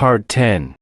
Part 10.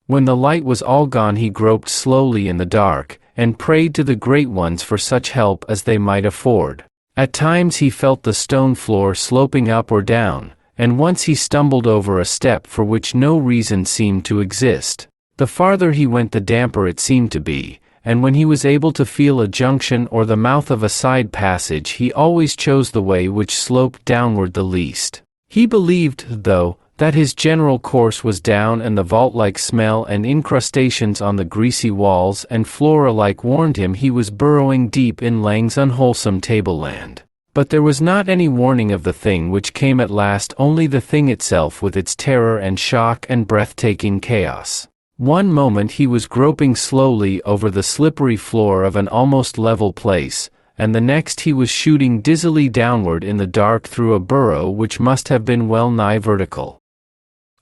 When the light was all gone, he groped slowly in the dark, and prayed to the Great Ones for such help as they might afford. At times he felt the stone floor sloping up or down, and once he stumbled over a step for which no reason seemed to exist. The farther he went, the damper it seemed to be, and when he was able to feel a junction or the mouth of a side passage, he always chose the way which sloped downward the least. He believed, though, that his general course was down, and the vault-like smell and incrustations on the greasy walls and floor alike warned him he was burrowing deep in Lang's unwholesome tableland. But there was not any warning of the thing which came at last, only the thing itself with its terror and shock and breathtaking chaos. One moment he was groping slowly over the slippery floor of an almost level place, and the next he was shooting dizzily downward in the dark through a burrow which must have been well nigh vertical.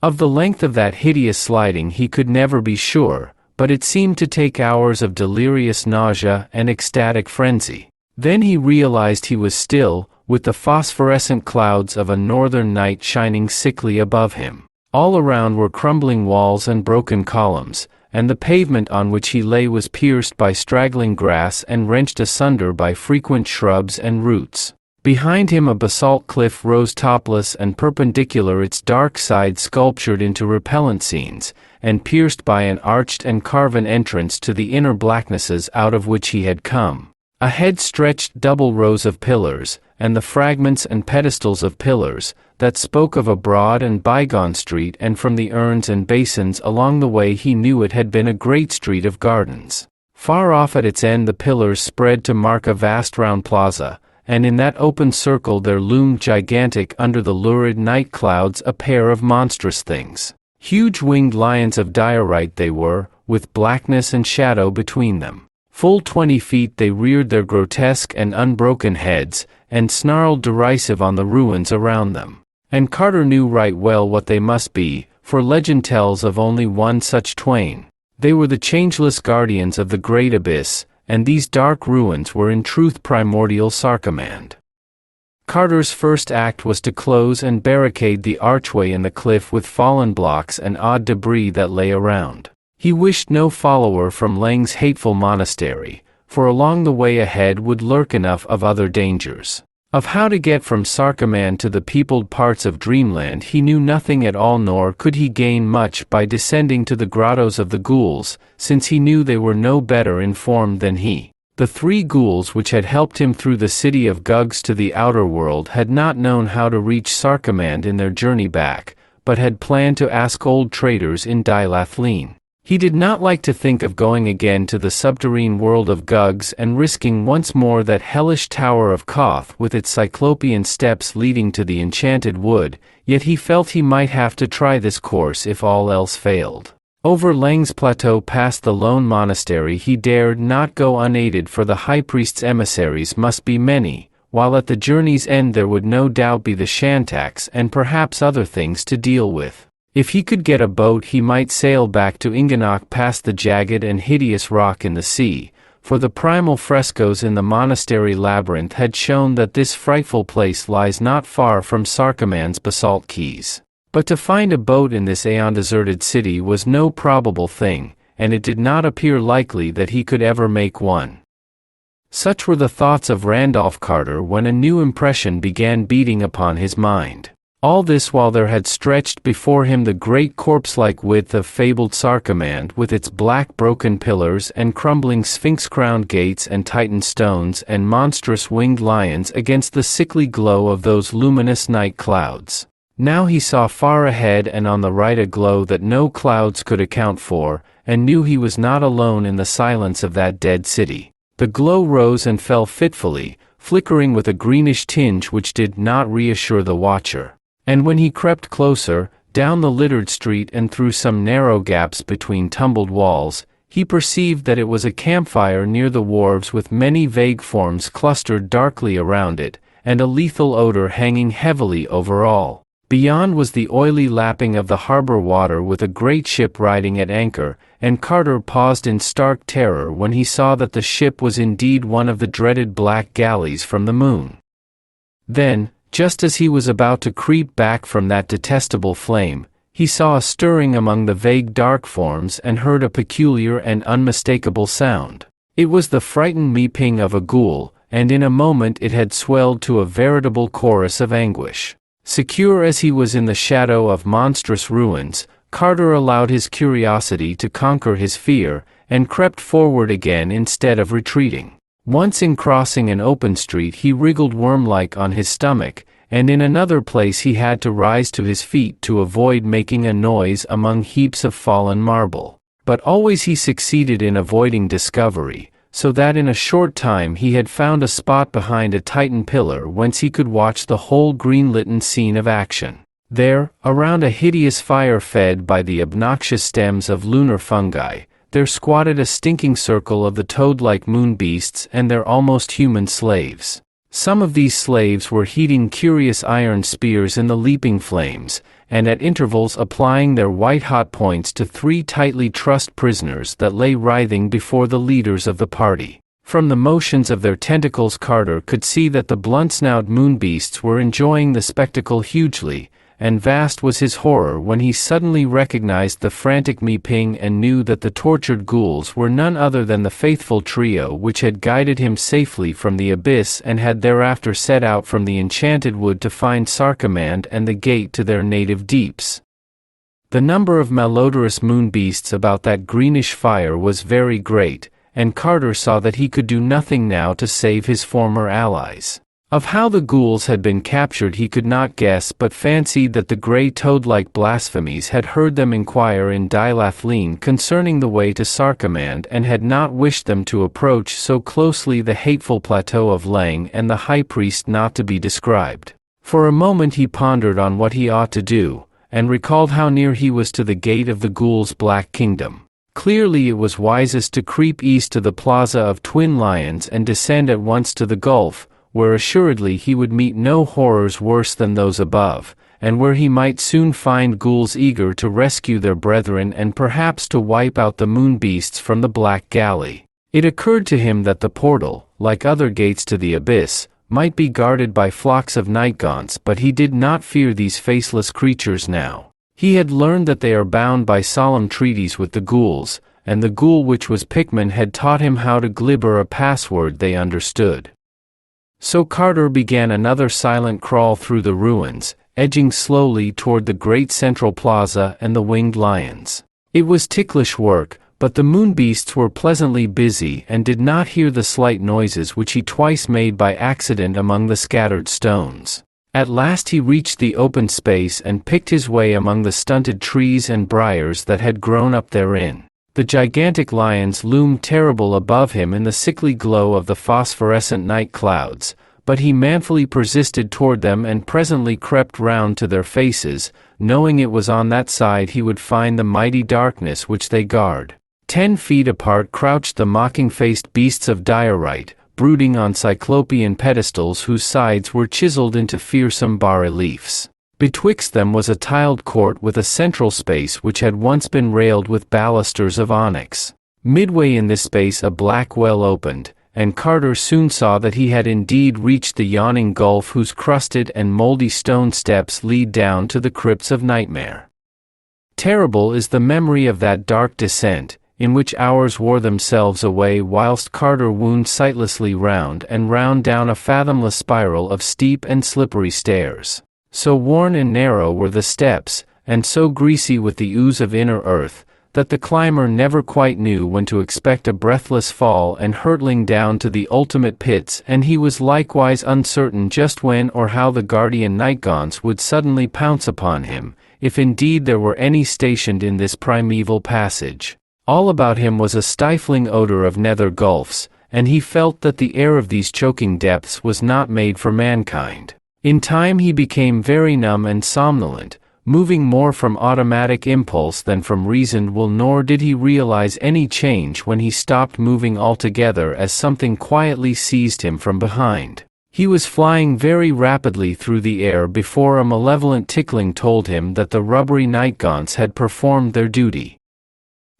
Of the length of that hideous sliding he could never be sure, but it seemed to take hours of delirious nausea and ecstatic frenzy. Then he realized he was still, with the phosphorescent clouds of a northern night shining sickly above him. All around were crumbling walls and broken columns, and the pavement on which he lay was pierced by straggling grass and wrenched asunder by frequent shrubs and roots. Behind him a basalt cliff rose topless and perpendicular, its dark side sculptured into repellent scenes, and pierced by an arched and carven entrance to the inner blacknesses out of which he had come. Ahead stretched double rows of pillars, and the fragments and pedestals of pillars, that spoke of a broad and bygone street, and from the urns and basins along the way he knew it had been a great street of gardens. Far off at its end the pillars spread to mark a vast round plaza, and in that open circle there loomed gigantic under the lurid night clouds a pair of monstrous things. Huge winged lions of diorite they were, with blackness and shadow between them. Full 20 feet they reared their grotesque and unbroken heads, and snarled derisive on the ruins around them. And Carter knew right well what they must be, for legend tells of only one such twain. They were the changeless guardians of the great abyss, and these dark ruins were in truth primordial Sarcomand. Carter's first act was to close and barricade the archway in the cliff with fallen blocks and odd debris that lay around. He wished no follower from Lang's hateful monastery, for along the way ahead would lurk enough of other dangers. Of how to get from Sarcomand to the peopled parts of Dreamland he knew nothing at all, nor could he gain much by descending to the grottos of the ghouls, since he knew they were no better informed than he. The 3 ghouls which had helped him through the city of Gugs to the outer world had not known how to reach Sarcomand in their journey back, but had planned to ask old traders in Dilathleen. He did not like to think of going again to the subterrene world of Gugs and risking once more that hellish Tower of Koth with its cyclopean steps leading to the enchanted wood, yet he felt he might have to try this course if all else failed. Over Lang's plateau past the lone monastery he dared not go unaided, for the high priest's emissaries must be many, while at the journey's end there would no doubt be the Shantax and perhaps other things to deal with. If he could get a boat he might sail back to Ingenach past the jagged and hideous rock in the sea, for the primal frescoes in the monastery labyrinth had shown that this frightful place lies not far from Sarcomand's basalt quays. But to find a boat in this aeon-deserted city was no probable thing, and it did not appear likely that he could ever make one. Such were the thoughts of Randolph Carter when a new impression began beating upon his mind. All this while there had stretched before him the great corpse-like width of fabled Sarcomand, with its black broken pillars and crumbling sphinx-crowned gates and titan stones and monstrous winged lions against the sickly glow of those luminous night clouds. Now he saw far ahead and on the right a glow that no clouds could account for, and knew he was not alone in the silence of that dead city. The glow rose and fell fitfully, flickering with a greenish tinge which did not reassure the watcher. And when he crept closer, down the littered street and through some narrow gaps between tumbled walls, he perceived that it was a campfire near the wharves with many vague forms clustered darkly around it, and a lethal odor hanging heavily over all. Beyond was the oily lapping of the harbor water with a great ship riding at anchor, and Carter paused in stark terror when he saw that the ship was indeed one of the dreaded black galleys from the moon. Then, just as he was about to creep back from that detestable flame, he saw a stirring among the vague dark forms and heard a peculiar and unmistakable sound. It was the frightened meeping of a ghoul, and in a moment it had swelled to a veritable chorus of anguish. Secure as he was in the shadow of monstrous ruins, Carter allowed his curiosity to conquer his fear, and crept forward again instead of retreating. Once in crossing an open street he wriggled worm-like on his stomach, and in another place he had to rise to his feet to avoid making a noise among heaps of fallen marble. But always he succeeded in avoiding discovery, so that in a short time he had found a spot behind a Titan pillar whence he could watch the whole green-litten scene of action. There, around a hideous fire fed by the obnoxious stems of lunar fungi, there squatted a stinking circle of the toad-like moon beasts and their almost human slaves. Some of these slaves were heating curious iron spears in the leaping flames, and at intervals applying their white-hot points to 3 tightly trussed prisoners that lay writhing before the leaders of the party. From the motions of their tentacles Carter could see that the blunt-snouted moon beasts were enjoying the spectacle hugely, and vast was his horror when he suddenly recognized the frantic meeping and knew that the tortured ghouls were none other than the faithful trio which had guided him safely from the abyss and had thereafter set out from the enchanted wood to find Sarcomand and the gate to their native deeps. The number of malodorous moon beasts about that greenish fire was very great, and Carter saw that he could do nothing now to save his former allies. Of how the ghouls had been captured he could not guess, but fancied that the grey toad-like blasphemies had heard them inquire in Dilathleen concerning the way to Sarcomand and had not wished them to approach so closely the hateful plateau of Lang and the high priest not to be described. For a moment he pondered on what he ought to do, and recalled how near he was to the gate of the ghouls' black kingdom. Clearly it was wisest to creep east to the Plaza of Twin Lions and descend at once to the gulf, where assuredly he would meet no horrors worse than those above, and where he might soon find ghouls eager to rescue their brethren and perhaps to wipe out the moon beasts from the Black Galley. It occurred to him that the portal, like other gates to the abyss, might be guarded by flocks of nightgaunts, but he did not fear these faceless creatures now. He had learned that they are bound by solemn treaties with the ghouls, and the ghoul which was Pickman had taught him how to glibber a password they understood. So Carter began another silent crawl through the ruins, edging slowly toward the great central plaza and the winged lions. It was ticklish work, but the moon beasts were pleasantly busy and did not hear the slight noises which he twice made by accident among the scattered stones. At last he reached the open space and picked his way among the stunted trees and briars that had grown up therein. The gigantic lions loomed terrible above him in the sickly glow of the phosphorescent night clouds, but he manfully persisted toward them and presently crept round to their faces, knowing it was on that side he would find the mighty darkness which they guard. 10 feet apart crouched the mocking-faced beasts of diorite, brooding on cyclopean pedestals whose sides were chiseled into fearsome bas-reliefs. Betwixt them was a tiled court with a central space which had once been railed with balusters of onyx. Midway in this space a black well opened, and Carter soon saw that he had indeed reached the yawning gulf whose crusted and moldy stone steps lead down to the crypts of nightmare. Terrible is the memory of that dark descent, in which hours wore themselves away whilst Carter wound sightlessly round and round down a fathomless spiral of steep and slippery stairs. So worn and narrow were the steps, and so greasy with the ooze of inner earth, that the climber never quite knew when to expect a breathless fall and hurtling down to the ultimate pits, and he was likewise uncertain just when or how the guardian nightgaunts would suddenly pounce upon him, if indeed there were any stationed in this primeval passage. All about him was a stifling odor of nether gulfs, and he felt that the air of these choking depths was not made for mankind. In time he became very numb and somnolent, moving more from automatic impulse than from reasoned will, nor did he realize any change when he stopped moving altogether as something quietly seized him from behind. He was flying very rapidly through the air before a malevolent tickling told him that the rubbery nightgaunts had performed their duty.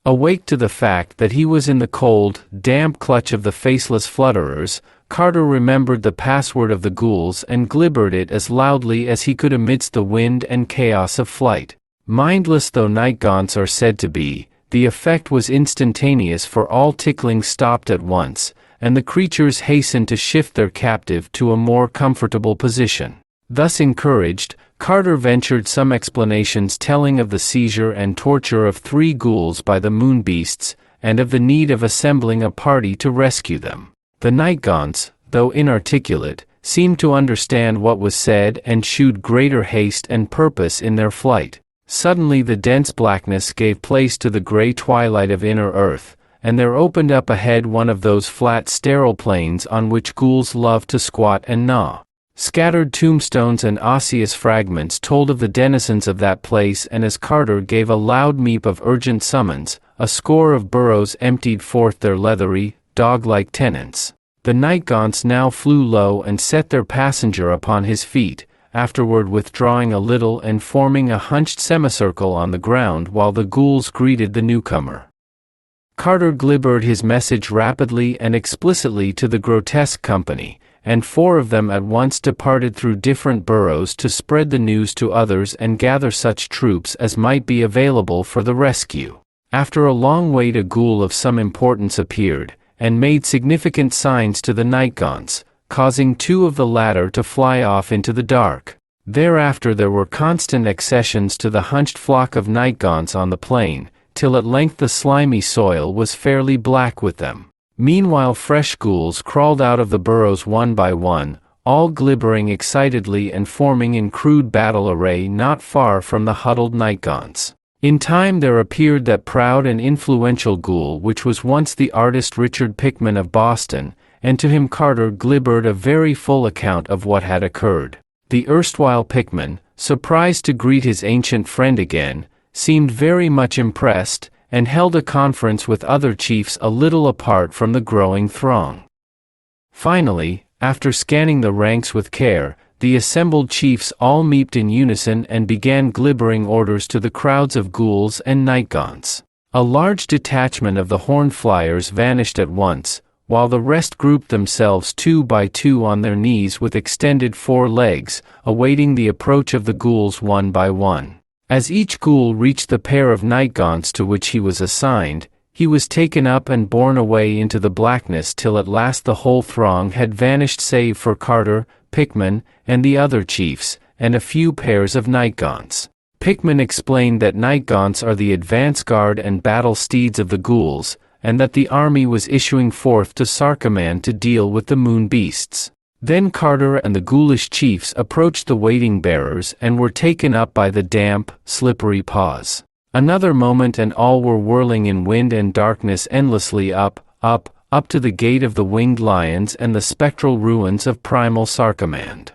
Awake to the fact that he was in the cold, damp clutch of the faceless flutterers, Carter remembered the password of the ghouls and glibbered it as loudly as he could amidst the wind and chaos of flight. Mindless though night gaunts are said to be, the effect was instantaneous, for all tickling stopped at once, and the creatures hastened to shift their captive to a more comfortable position. Thus encouraged, Carter ventured some explanations telling of the seizure and torture of 3 ghouls by the moon beasts, and of the need of assembling a party to rescue them. The night gaunts, though inarticulate, seemed to understand what was said and shewed greater haste and purpose in their flight. Suddenly the dense blackness gave place to the gray twilight of inner earth, and there opened up ahead one of those flat sterile plains on which ghouls love to squat and gnaw. Scattered tombstones and osseous fragments told of the denizens of that place, and as Carter gave a loud meep of urgent summons, a score of burrows emptied forth their leathery, dog-like tenants. The night gaunts now flew low and set their passenger upon his feet, afterward withdrawing a little and forming a hunched semicircle on the ground while the ghouls greeted the newcomer. Carter glibbered his message rapidly and explicitly to the grotesque company, and 4 of them at once departed through different burrows to spread the news to others and gather such troops as might be available for the rescue. After a long wait a ghoul of some importance appeared, and made significant signs to the night gaunts, causing 2 of the latter to fly off into the dark. Thereafter there were constant accessions to the hunched flock of night gaunts on the plain, till at length the slimy soil was fairly black with them. Meanwhile fresh ghouls crawled out of the burrows one by one, all glibbering excitedly and forming in crude battle array not far from the huddled night gaunts. In time there appeared that proud and influential ghoul which was once the artist Richard Pickman of Boston, and to him Carter glibbered a very full account of what had occurred. The erstwhile Pickman, surprised to greet his ancient friend again, seemed very much impressed, and held a conference with other chiefs a little apart from the growing throng. Finally, after scanning the ranks with care, the assembled chiefs all meeped in unison and began glibbering orders to the crowds of ghouls and night gaunts. A large detachment of the horned flyers vanished at once, while the rest grouped themselves 2 by 2 on their knees with extended 4 legs, awaiting the approach of the ghouls one by one. As each ghoul reached the pair of night gaunts to which he was assigned, he was taken up and borne away into the blackness till at last the whole throng had vanished save for Carter, Pickman, and the other chiefs, and a few pairs of night gaunts. Pickman explained that night gaunts are the advance guard and battle steeds of the ghouls, and that the army was issuing forth to Sarkaman to deal with the moon beasts. Then Carter and the ghoulish chiefs approached the waiting bearers and were taken up by the damp, slippery paws. Another moment and all were whirling in wind and darkness endlessly up to the gate of the winged lions and the spectral ruins of primal Sarkamand.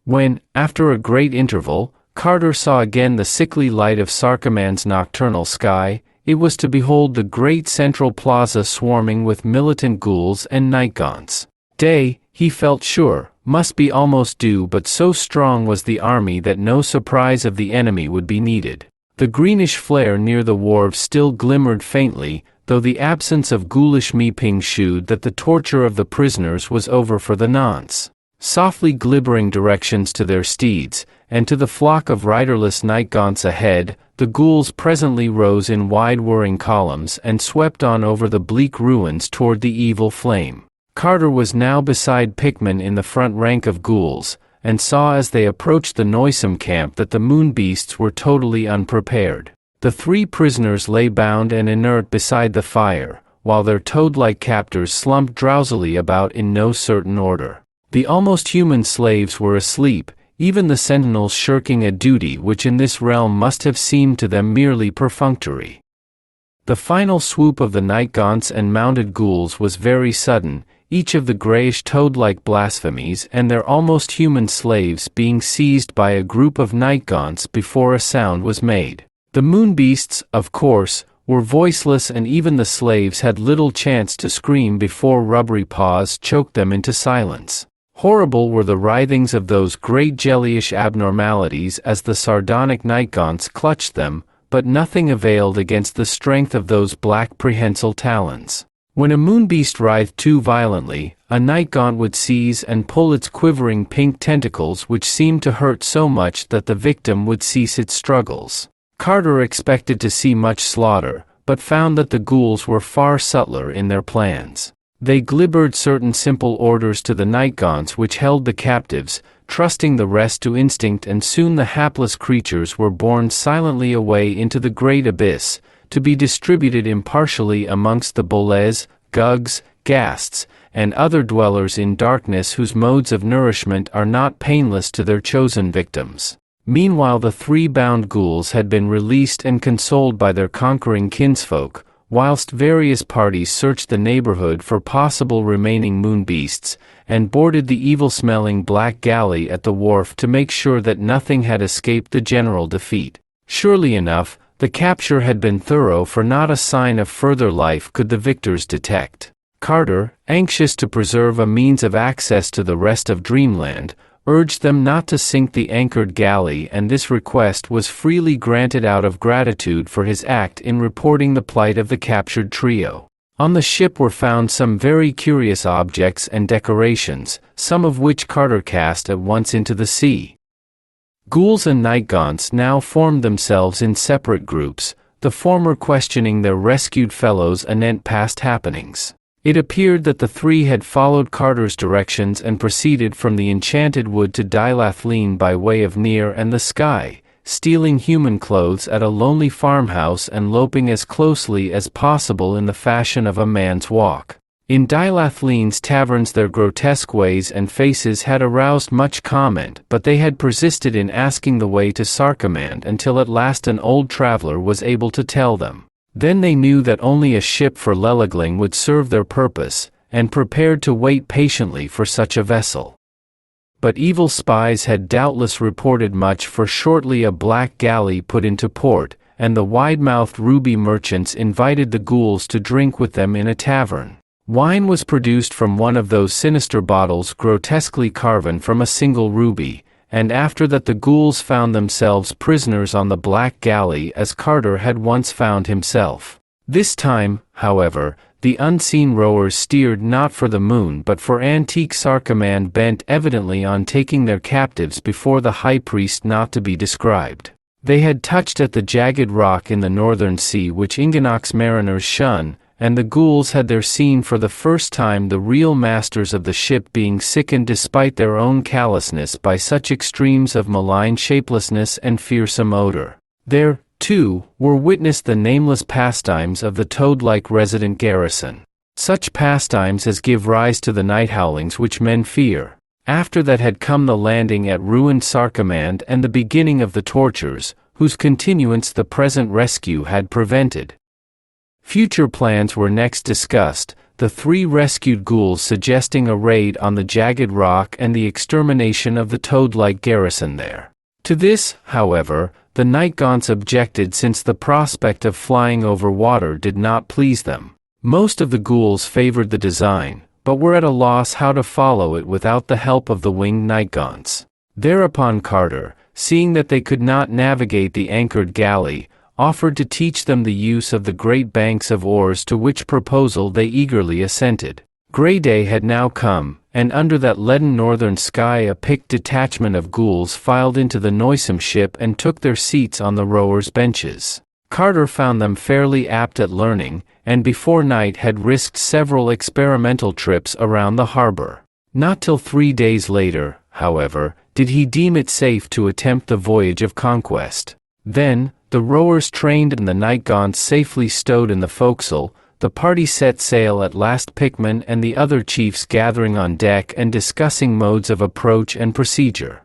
When, after a great interval, Carter saw again the sickly light of Sarkamand's nocturnal sky, it was to behold the great central plaza swarming with militant ghouls and night gaunts. Day, he felt sure, must be almost due, but so strong was the army that no surprise of the enemy would be needed. The greenish flare near the wharves still glimmered faintly, though the absence of ghoulish meeping shewed that the torture of the prisoners was over for the nonce. Softly glibbering directions to their steeds, and to the flock of riderless night gaunts ahead, the ghouls presently rose in wide whirring columns and swept on over the bleak ruins toward the evil flame. Carter was now beside Pickman in the front rank of ghouls, and saw as they approached the noisome camp that the moon beasts were totally unprepared. The 3 prisoners lay bound and inert beside the fire, while their toad-like captors slumped drowsily about in no certain order. The almost human slaves were asleep, even the sentinels shirking a duty which in this realm must have seemed to them merely perfunctory. The final swoop of the night gaunts and mounted ghouls was very sudden, each of the grayish toad-like blasphemies and their almost human slaves being seized by a group of night gaunts before a sound was made. The moon beasts, of course, were voiceless, and even the slaves had little chance to scream before rubbery paws choked them into silence. Horrible were the writhings of those great jellyish abnormalities as the sardonic night gaunts clutched them, but nothing availed against the strength of those black prehensile talons. When a moon beast writhed too violently, a night gaunt would seize and pull its quivering pink tentacles, which seemed to hurt so much that the victim would cease its struggles. Carter expected to see much slaughter, but found that the ghouls were far subtler in their plans. They glibbered certain simple orders to the nightgaunts which held the captives, trusting the rest to instinct, and soon the hapless creatures were borne silently away into the great abyss, to be distributed impartially amongst the bolets, gugs, ghasts, and other dwellers in darkness whose modes of nourishment are not painless to their chosen victims. Meanwhile the 3 bound ghouls had been released and consoled by their conquering kinsfolk, whilst various parties searched the neighborhood for possible remaining moon beasts, and boarded the evil-smelling black galley at the wharf to make sure that nothing had escaped the general defeat. Surely enough, the capture had been thorough, for not a sign of further life could the victors detect. Carter, anxious to preserve a means of access to the rest of Dreamland, urged them not to sink the anchored galley, and this request was freely granted out of gratitude for his act in reporting the plight of the captured trio. On the ship were found some very curious objects and decorations, some of which Carter cast at once into the sea. Ghouls and nightgaunts now formed themselves in separate groups, the former questioning their rescued fellows anent past happenings. It appeared that the 3 had followed Carter's directions and proceeded from the enchanted wood to Dilathleen by way of Near and the Sky, stealing human clothes at a lonely farmhouse and loping as closely as possible in the fashion of a man's walk. In Dilathleen's taverns their grotesque ways and faces had aroused much comment, but they had persisted in asking the way to Sarkomand until at last an old traveler was able to tell them. Then they knew that only a ship for Lelagling would serve their purpose, and prepared to wait patiently for such a vessel. But evil spies had doubtless reported much, for shortly a black galley put into port, and the wide-mouthed ruby merchants invited the ghouls to drink with them in a tavern. Wine was produced from one of those sinister bottles grotesquely carven from a single ruby, and after that the ghouls found themselves prisoners on the black galley as Carter had once found himself. This time, however, the unseen rowers steered not for the moon but for antique Sarkomand, bent evidently on taking their captives before the high priest not to be described. They had touched at the jagged rock in the northern sea which Inganok's mariners shun, and the ghouls had there seen for the first time the real masters of the ship being sickened despite their own callousness by such extremes of malign shapelessness and fearsome odor. There, too, were witnessed the nameless pastimes of the toad-like resident garrison. Such pastimes as give rise to the night howlings which men fear. After that had come the landing at ruined Sarkomand and the beginning of the tortures, whose continuance the present rescue had prevented. Future plans were next discussed, the 3 rescued ghouls suggesting a raid on the jagged rock and the extermination of the toad-like garrison there. To this, however, the nightgaunts objected, since the prospect of flying over water did not please them. Most of the ghouls favored the design, but were at a loss how to follow it without the help of the winged nightgaunts. Thereupon Carter, seeing that they could not navigate the anchored galley, offered to teach them the use of the great banks of oars, to which proposal they eagerly assented. Grey day had now come, and under that leaden northern sky a picked detachment of ghouls filed into the noisome ship and took their seats on the rowers' benches. Carter found them fairly apt at learning, and before night had risked several experimental trips around the harbor. Not till 3 days later, however, did he deem it safe to attempt the voyage of conquest. Then, the rowers trained and the nightgaunts safely stowed in the forecastle, the party set sail at last, Pickman and the other chiefs gathering on deck and discussing modes of approach and procedure.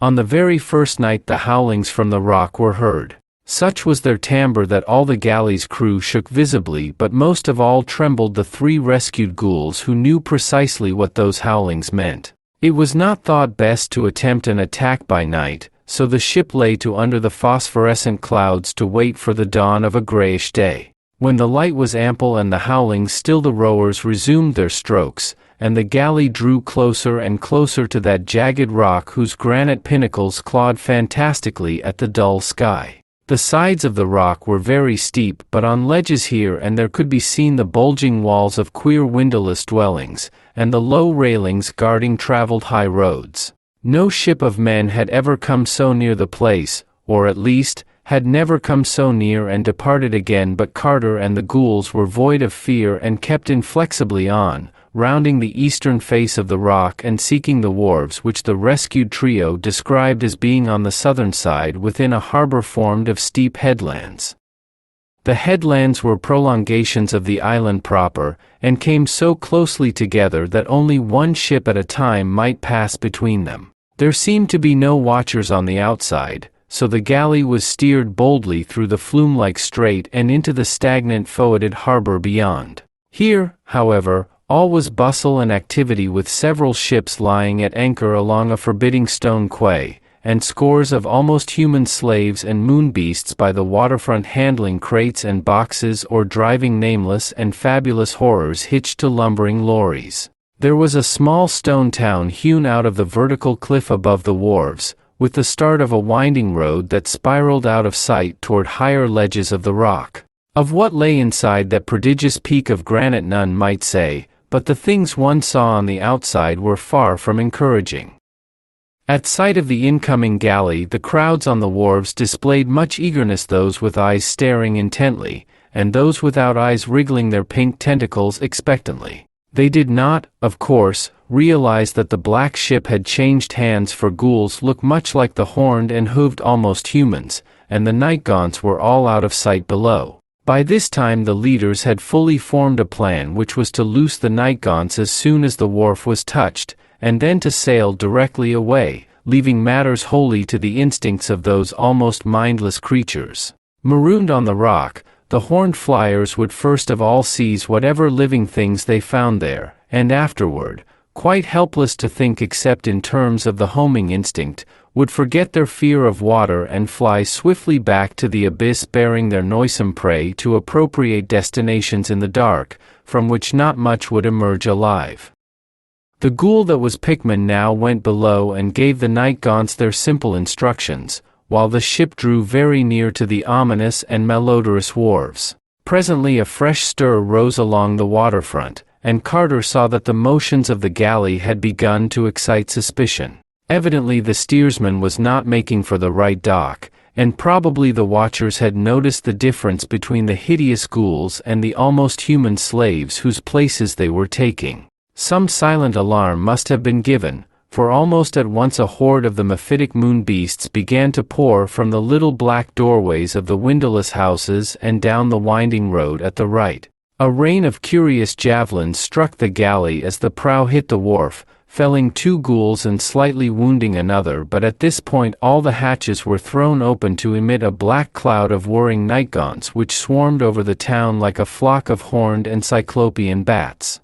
On the very first night the howlings from the rock were heard. Such was their timbre that all the galley's crew shook visibly, but most of all trembled the 3 rescued ghouls, who knew precisely what those howlings meant. It was not thought best to attempt an attack by night, so the ship lay to under the phosphorescent clouds to wait for the dawn of a grayish day. When the light was ample and the howlings still, the rowers resumed their strokes, and the galley drew closer and closer to that jagged rock whose granite pinnacles clawed fantastically at the dull sky. The sides of the rock were very steep, but on ledges here and there could be seen the bulging walls of queer windowless dwellings, and the low railings guarding traveled high roads. No ship of men had ever come so near the place, or at least, had never come so near and departed again, but Carter and the ghouls were void of fear and kept inflexibly on, rounding the eastern face of the rock and seeking the wharves which the rescued trio described as being on the southern side within a harbor formed of steep headlands. The headlands were prolongations of the island proper, and came so closely together that only one ship at a time might pass between them. There seemed to be no watchers on the outside, so the galley was steered boldly through the flume-like strait and into the stagnant foetid harbor beyond. Here, however, all was bustle and activity, with several ships lying at anchor along a forbidding stone quay, and scores of almost human slaves and moon beasts by the waterfront handling crates and boxes or driving nameless and fabulous horrors hitched to lumbering lorries. There was a small stone town hewn out of the vertical cliff above the wharves, with the start of a winding road that spiraled out of sight toward higher ledges of the rock. Of what lay inside that prodigious peak of granite none might say, but the things one saw on the outside were far from encouraging. At sight of the incoming galley, the crowds on the wharves displayed much eagerness, those with eyes staring intently, and those without eyes wriggling their pink tentacles expectantly. They did not, of course, realize that the black ship had changed hands, for ghouls look much like the horned and hooved almost humans, and the nightgaunts were all out of sight below. By this time the leaders had fully formed a plan, which was to loose the nightgaunts as soon as the wharf was touched, and then to sail directly away, leaving matters wholly to the instincts of those almost mindless creatures. Marooned on the rock, the horned flyers would first of all seize whatever living things they found there, and afterward, quite helpless to think except in terms of the homing instinct, would forget their fear of water and fly swiftly back to the abyss, bearing their noisome prey to appropriate destinations in the dark, from which not much would emerge alive. The ghoul that was Pickman now went below and gave the nightgaunts their simple instructions, while the ship drew very near to the ominous and malodorous wharves. Presently a fresh stir rose along the waterfront, and Carter saw that the motions of the galley had begun to excite suspicion. Evidently the steersman was not making for the right dock, and probably the watchers had noticed the difference between the hideous ghouls and the almost human slaves whose places they were taking. Some silent alarm must have been given, for almost at once a horde of the mephitic moon beasts began to pour from the little black doorways of the windowless houses and down the winding road at the right. A rain of curious javelins struck the galley as the prow hit the wharf, felling 2 ghouls and slightly wounding another, but at this point all the hatches were thrown open to emit a black cloud of whirring nightgaunts which swarmed over the town like a flock of horned and cyclopean bats.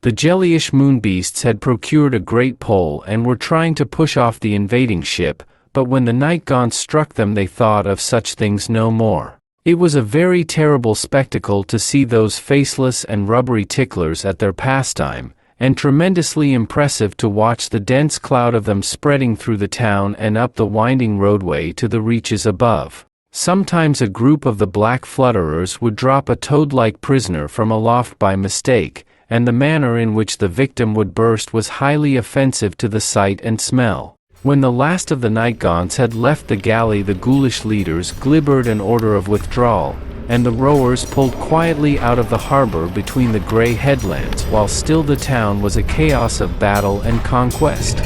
The jellyish moonbeasts had procured a great pole and were trying to push off the invading ship, but when the nightgaunts struck them they thought of such things no more. It was a very terrible spectacle to see those faceless and rubbery ticklers at their pastime, and tremendously impressive to watch the dense cloud of them spreading through the town and up the winding roadway to the reaches above. Sometimes a group of the black flutterers would drop a toad-like prisoner from aloft by mistake, and the manner in which the victim would burst was highly offensive to the sight and smell. When the last of the nightgaunts had left the galley, the ghoulish leaders glibbered an order of withdrawal, and the rowers pulled quietly out of the harbor between the gray headlands, while still the town was a chaos of battle and conquest.